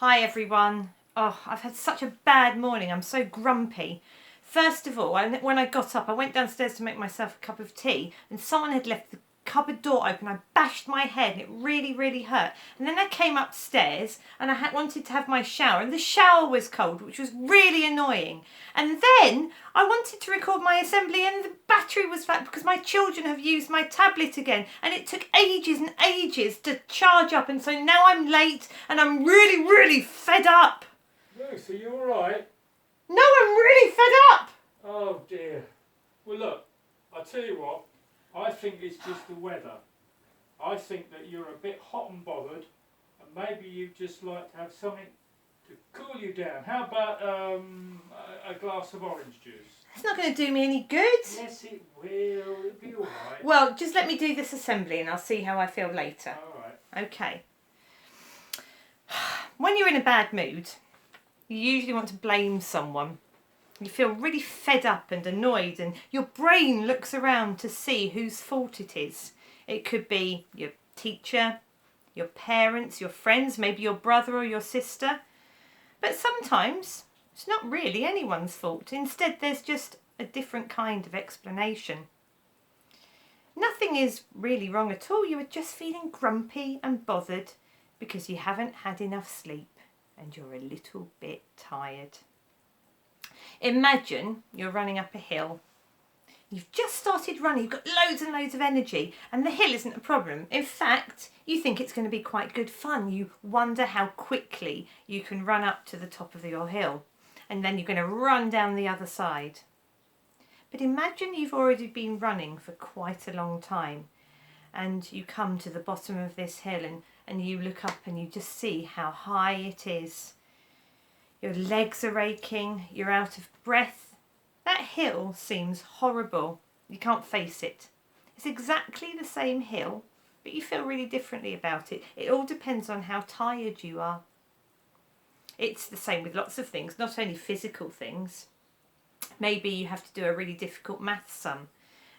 Hi everyone. Oh, I've had such a bad morning. I'm so grumpy. First of all, when I got up, I went downstairs to make myself a cup of tea and someone had left the cupboard door open. I bashed my head and it really, really hurt. And then I came upstairs and I wanted to have my shower and the shower was cold, which was really annoying. And then I wanted to record my assembly and the battery was flat because my children have used my tablet again and it took ages and ages to charge up, and so now I'm late and I'm really, really fed up. Lucy, you alright? No, I'm really fed up. Oh dear. Well look, I'll tell you what, I think it's just the weather. I think that you're a bit hot and bothered and maybe you'd just like to have something to cool you down. How about a glass of orange juice? It's not going to do me any good. Yes it will, it'll be alright. Well, just let me do this assembly and I'll see how I feel later. Alright. Okay. When you're in a bad mood, you usually want to blame someone. You feel really fed up and annoyed and your brain looks around to see whose fault it is. It could be your teacher, your parents, your friends, maybe your brother or your sister. But sometimes it's not really anyone's fault. Instead, there's just a different kind of explanation. Nothing is really wrong at all. You are just feeling grumpy and bothered because you haven't had enough sleep and you're a little bit tired. Imagine you're running up a hill. You've just started running, you've got loads and loads of energy, and the hill isn't a problem. In fact, you think it's going to be quite good fun. You wonder how quickly you can run up to the top of your hill, and then you're going to run down the other side. But imagine you've already been running for quite a long time, and you come to the bottom of this hill and you look up and you just see how high it is. Your legs are aching, you're out of breath. That hill seems horrible. You can't face it. It's exactly the same hill, but you feel really differently about it. It all depends on how tired you are. It's the same with lots of things, not only physical things. Maybe you have to do a really difficult maths sum.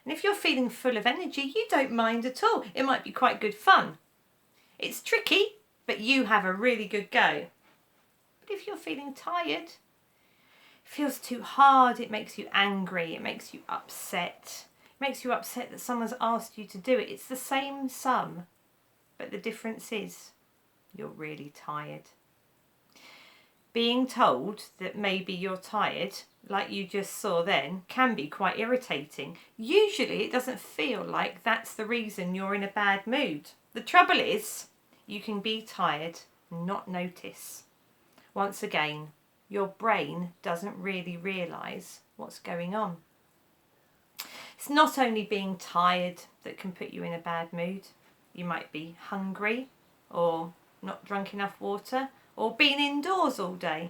And if you're feeling full of energy, you don't mind at all. It might be quite good fun. It's tricky, but you have a really good go. But if you're feeling tired, it feels too hard, it makes you angry, it makes you upset. It makes you upset that someone's asked you to do it. It's the same sum, but the difference is you're really tired. Being told that maybe you're tired, like you just saw then, can be quite irritating. Usually it doesn't feel like that's the reason you're in a bad mood. The trouble is, you can be tired and not notice. Once again, your brain doesn't really realise what's going on. It's not only being tired that can put you in a bad mood. You might be hungry or not drunk enough water or been indoors all day.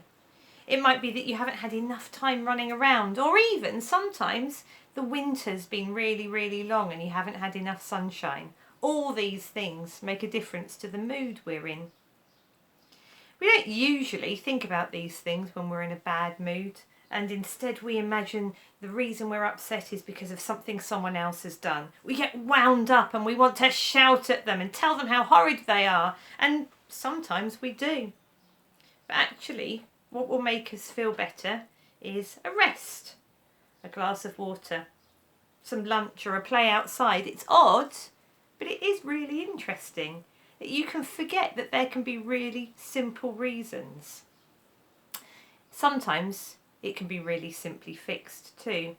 It might be that you haven't had enough time running around, or even sometimes the winter's been really, really long and you haven't had enough sunshine. All these things make a difference to the mood we're in. We don't usually think about these things when we're in a bad mood, and instead we imagine the reason we're upset is because of something someone else has done. We get wound up and we want to shout at them and tell them how horrid they are, and sometimes we do. But actually, what will make us feel better is a rest, a glass of water, some lunch or a play outside. It's odd, but it is really interesting that you can forget that there can be really simple reasons. Sometimes it can be really simply fixed too.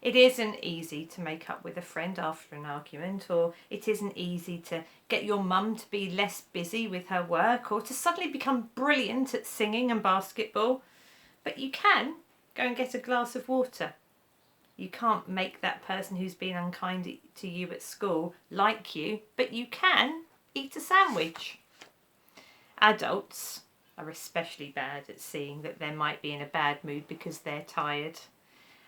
It isn't easy to make up with a friend after an argument, or it isn't easy to get your mum to be less busy with her work, or to suddenly become brilliant at singing and basketball. But you can go and get a glass of water. You can't make that person who's been unkind to you at school like you, but you can eat a sandwich. Adults are especially bad at seeing that they might be in a bad mood because they're tired.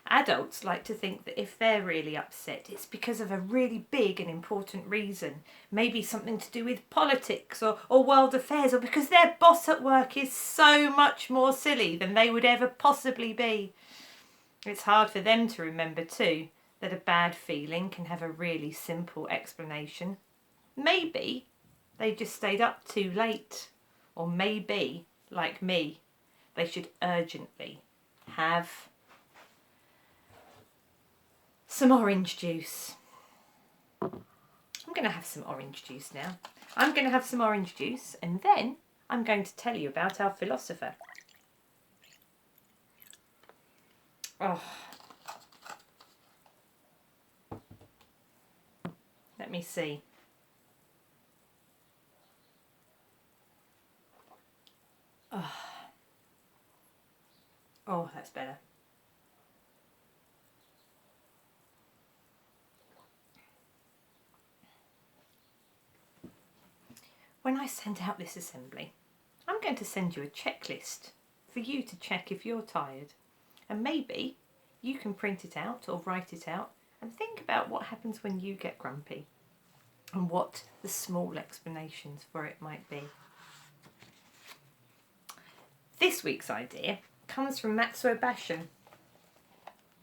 Adults like to think that if they're really upset, it's because of a really big and important reason. Maybe something to do with politics or world affairs, or because their boss at work is so much more silly than they would ever possibly be. It's hard for them to remember too that a bad feeling can have a really simple explanation. Maybe they just stayed up too late, or maybe like me, they should urgently have some orange juice. I'm going to have some orange juice now. I'm going to have some orange juice and then I'm going to tell you about our philosopher. Oh. Let me see. Oh, that's better. When I send out this assembly, I'm going to send you a checklist for you to check if you're tired. And maybe you can print it out or write it out and think about what happens when you get grumpy and what the small explanations for it might be. This week's idea comes from Matsuo Basho.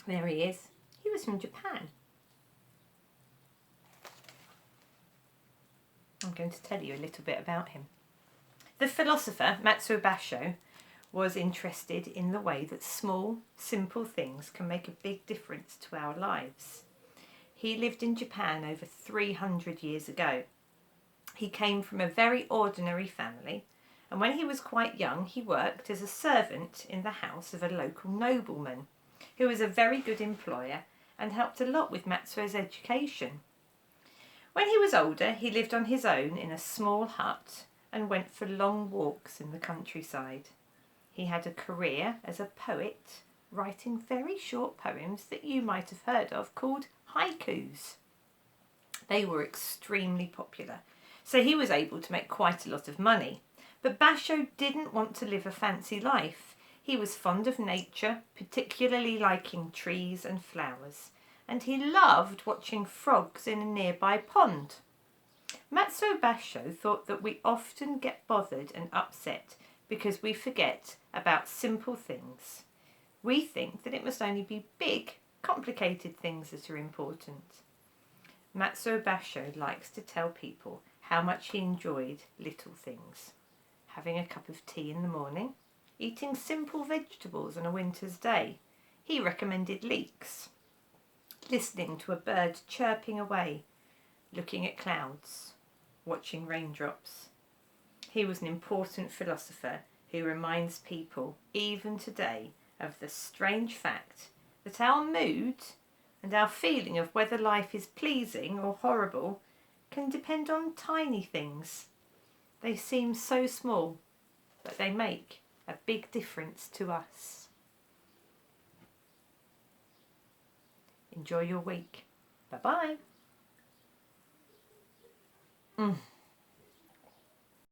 There he is. He was from Japan. I'm going to tell you a little bit about him. The philosopher Matsuo Basho was interested in the way that small, simple things can make a big difference to our lives. He lived in Japan over 300 years ago. He came from a very ordinary family, and when he was quite young, he worked as a servant in the house of a local nobleman, who was a very good employer and helped a lot with Matsuo's education. When he was older, he lived on his own in a small hut and went for long walks in the countryside. He had a career as a poet, writing very short poems that you might have heard of called haikus. They were extremely popular, so he was able to make quite a lot of money. But Basho didn't want to live a fancy life. He was fond of nature, particularly liking trees and flowers, and he loved watching frogs in a nearby pond. Matsuo Basho thought that we often get bothered and upset because we forget about simple things. We think that it must only be big, complicated things that are important. Matsuo Basho likes to tell people how much he enjoyed little things. Having a cup of tea in the morning, eating simple vegetables on a winter's day. He recommended leeks, listening to a bird chirping away, looking at clouds, watching raindrops. He was an important philosopher who reminds people, even today, of the strange fact that our mood and our feeling of whether life is pleasing or horrible can depend on tiny things. They seem so small, but they make a big difference to us. Enjoy your week. Bye-bye.